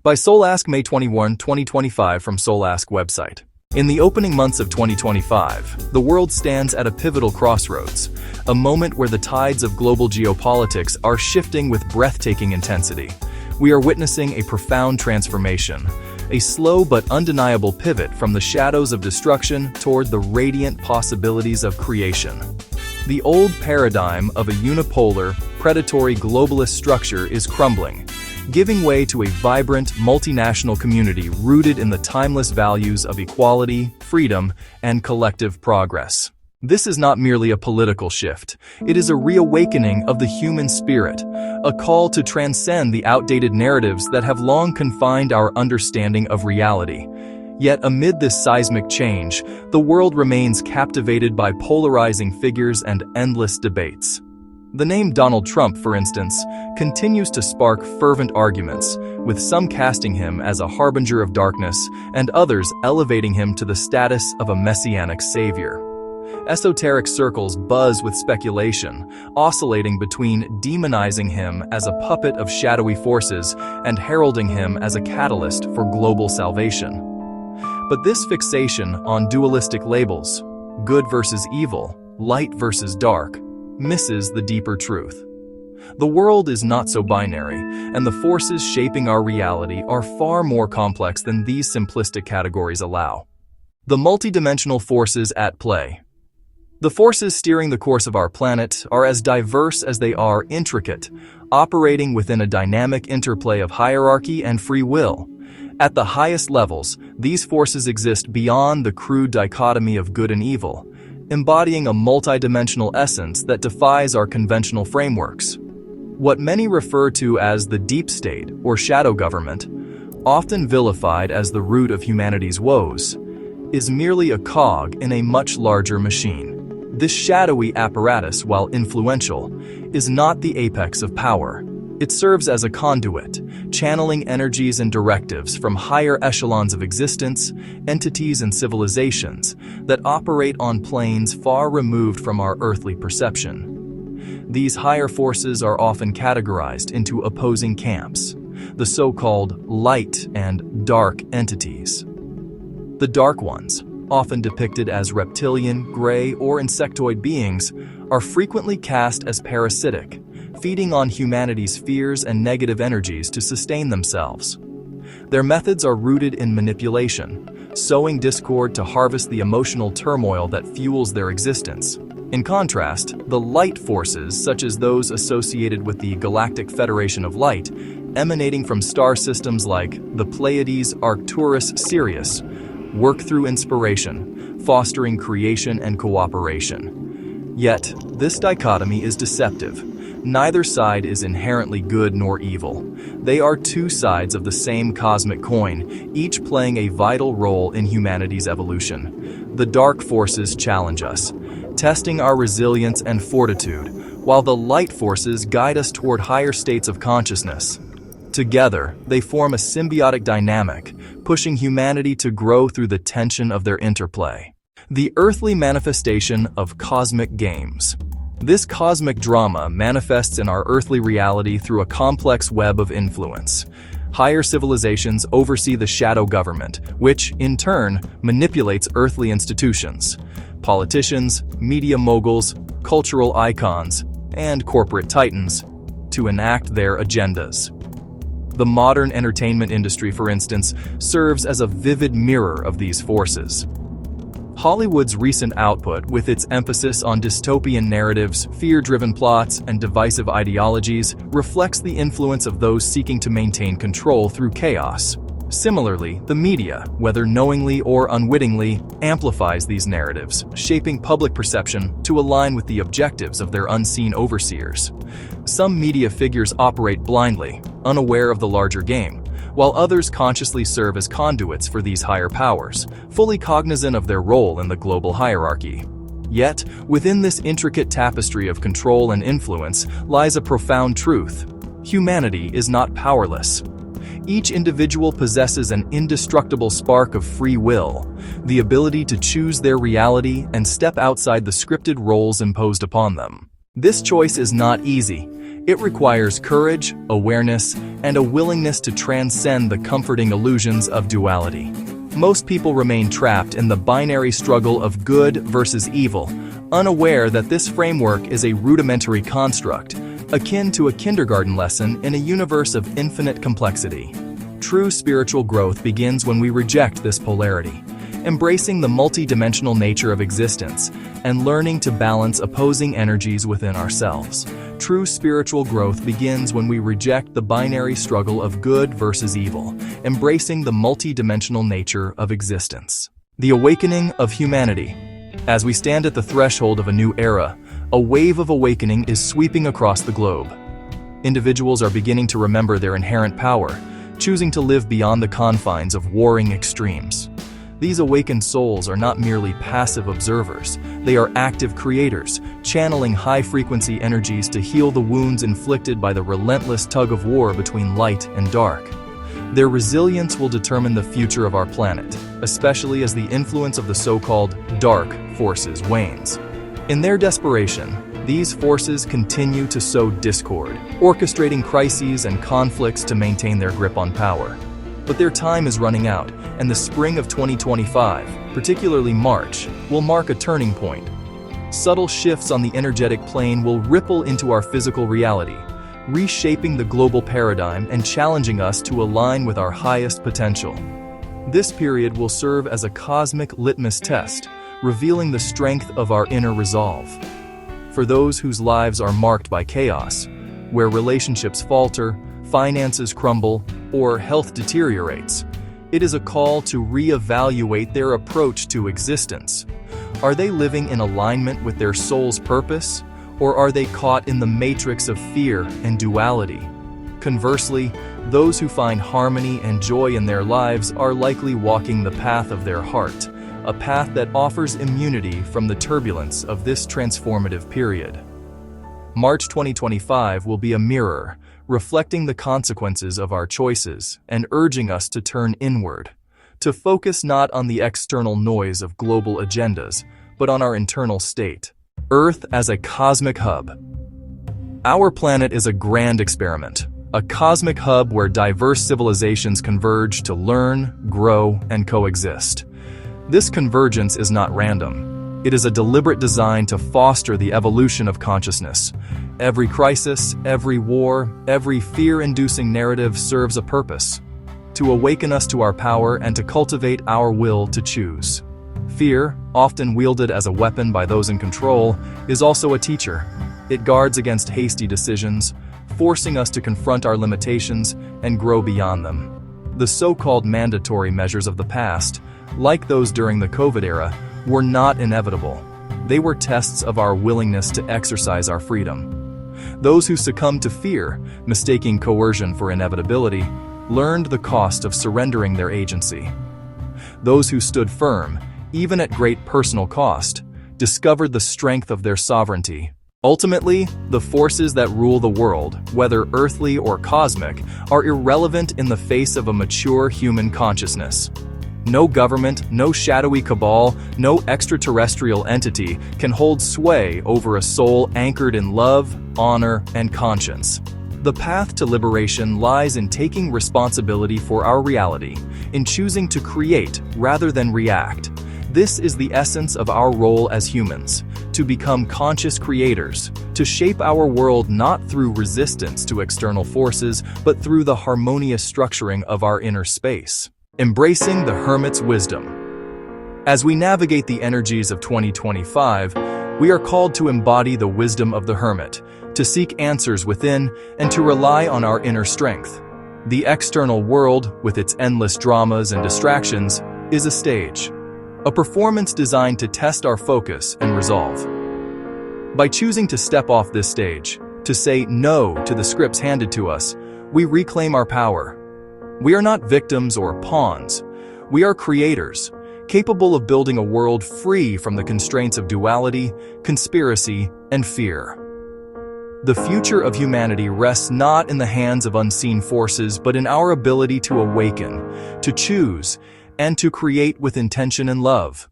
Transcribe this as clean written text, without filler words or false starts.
By Solask, May 21, 2025 from Solask website. In the opening months of 2025, the world stands at a pivotal crossroads, a moment where the tides of global geopolitics are shifting with breathtaking intensity. We are witnessing a profound transformation, a slow but undeniable pivot from the shadows of destruction toward the radiant possibilities of creation. The old paradigm of a unipolar, predatory globalist structure is crumbling, giving way to a vibrant, multinational community rooted in the timeless values of equality, freedom, and collective progress. This is not merely a political shift. It is a reawakening of the human spirit, a call to transcend the outdated narratives that have long confined our understanding of reality. Yet amid this seismic change, the world remains captivated by polarizing figures and endless debates. The name Donald Trump, for instance, continues to spark fervent arguments, with some casting him as a harbinger of darkness and others elevating him to the status of a messianic savior. Esoteric circles buzz with speculation, oscillating between demonizing him as a puppet of shadowy forces and heralding him as a catalyst for global salvation. But this fixation on dualistic labels, good versus evil, light versus dark, misses the deeper truth. The world is not so binary, and the forces shaping our reality are far more complex than these simplistic categories allow. The multidimensional forces at play. The forces steering the course of our planet are as diverse as they are intricate, operating within a dynamic interplay of hierarchy and free will. At the highest levels, these forces exist beyond the crude dichotomy of good and evil, embodying a multidimensional essence that defies our conventional frameworks. What many refer to as the deep state or shadow government, often vilified as the root of humanity's woes, is merely a cog in a much larger machine. This shadowy apparatus, while influential, is not the apex of power. It serves as a conduit, channeling energies and directives from higher echelons of existence, entities and civilizations that operate on planes far removed from our earthly perception. These higher forces are often categorized into opposing camps, the so-called light and dark entities. The dark ones, often depicted as reptilian, gray, or insectoid beings, are frequently cast as parasitic, feeding on humanity's fears and negative energies to sustain themselves. Their methods are rooted in manipulation, sowing discord to harvest the emotional turmoil that fuels their existence. In contrast, the light forces, such as those associated with the Galactic Federation of Light, emanating from star systems like the Pleiades, Arcturus, Sirius, work through inspiration, fostering creation and cooperation. Yet, this dichotomy is deceptive. Neither side is inherently good nor evil. They are two sides of the same cosmic coin, each playing a vital role in humanity's evolution. The dark forces challenge us, testing our resilience and fortitude, while the light forces guide us toward higher states of consciousness. Together, they form a symbiotic dynamic, pushing humanity to grow through the tension of their interplay. The earthly manifestation of cosmic games. This cosmic drama manifests in our earthly reality through a complex web of influence. Higher civilizations oversee the shadow government, which, in turn, manipulates earthly institutions. Politicians, media moguls, cultural icons, and corporate titans to enact their agendas. The modern entertainment industry, for instance, serves as a vivid mirror of these forces. Hollywood's recent output, with its emphasis on dystopian narratives, fear-driven plots, and divisive ideologies, reflects the influence of those seeking to maintain control through chaos. Similarly, the media, whether knowingly or unwittingly, amplifies these narratives, shaping public perception to align with the objectives of their unseen overseers. Some media figures operate blindly, unaware of the larger game, while others consciously serve as conduits for these higher powers, fully cognizant of their role in the global hierarchy. Yet, within this intricate tapestry of control and influence lies a profound truth. Humanity is not powerless. Each individual possesses an indestructible spark of free will, the ability to choose their reality and step outside the scripted roles imposed upon them. This choice is not easy. It requires courage, awareness, and a willingness to transcend the comforting illusions of duality. Most people remain trapped in the binary struggle of good versus evil, unaware that this framework is a rudimentary construct, akin to a kindergarten lesson in a universe of infinite complexity. True spiritual growth begins when we reject this polarity, embracing the multidimensional nature of existence and learning to balance opposing energies within ourselves. True spiritual growth begins when we reject the binary struggle of good versus evil, embracing the multidimensional nature of existence. The awakening of humanity. As we stand at the threshold of a new era, a wave of awakening is sweeping across the globe. Individuals are beginning to remember their inherent power, choosing to live beyond the confines of warring extremes. These awakened souls are not merely passive observers, they are active creators, channeling high-frequency energies to heal the wounds inflicted by the relentless tug-of-war between light and dark. Their resilience will determine the future of our planet, especially as the influence of the so-called dark forces wanes. In their desperation, these forces continue to sow discord, orchestrating crises and conflicts to maintain their grip on power. But their time is running out, and the spring of 2025, particularly March, will mark a turning point. Subtle shifts on the energetic plane will ripple into our physical reality, reshaping the global paradigm and challenging us to align with our highest potential. This period will serve as a cosmic litmus test, revealing the strength of our inner resolve. For those whose lives are marked by chaos, where relationships falter, finances crumble, or health deteriorates, it is a call to reevaluate their approach to existence. Are they living in alignment with their soul's purpose, or are they caught in the matrix of fear and duality? Conversely, those who find harmony and joy in their lives are likely walking the path of their heart, a path that offers immunity from the turbulence of this transformative period. March 2025 will be a mirror, reflecting the consequences of our choices and urging us to turn inward, to focus not on the external noise of global agendas, but on our internal state. Earth as a cosmic hub. Our planet is a grand experiment, a cosmic hub where diverse civilizations converge to learn, grow, and coexist. This convergence is not random. It is a deliberate design to foster the evolution of consciousness. Every crisis, every war, every fear-inducing narrative serves a purpose: to awaken us to our power and to cultivate our will to choose. Fear, often wielded as a weapon by those in control, is also a teacher. It guards against hasty decisions, forcing us to confront our limitations and grow beyond them. The so-called mandatory measures of the past, like those during the COVID era, were not inevitable. They were tests of our willingness to exercise our freedom. Those who succumbed to fear, mistaking coercion for inevitability, learned the cost of surrendering their agency. Those who stood firm, even at great personal cost, discovered the strength of their sovereignty. Ultimately, the forces that rule the world, whether earthly or cosmic, are irrelevant in the face of a mature human consciousness. No government, no shadowy cabal, no extraterrestrial entity can hold sway over a soul anchored in love, honor, and conscience. The path to liberation lies in taking responsibility for our reality, in choosing to create rather than react. This is the essence of our role as humans, to become conscious creators, to shape our world not through resistance to external forces, but through the harmonious structuring of our inner space. Embracing the hermit's wisdom. As we navigate the energies of 2025, we are called to embody the wisdom of the hermit, to seek answers within, and to rely on our inner strength. The external world, with its endless dramas and distractions, is a stage, a performance designed to test our focus and resolve. By choosing to step off this stage, to say no to the scripts handed to us, we reclaim our power. We are not victims or pawns. We are creators, capable of building a world free from the constraints of duality, conspiracy, and fear. The future of humanity rests not in the hands of unseen forces, but in our ability to awaken, to choose, and to create with intention and love.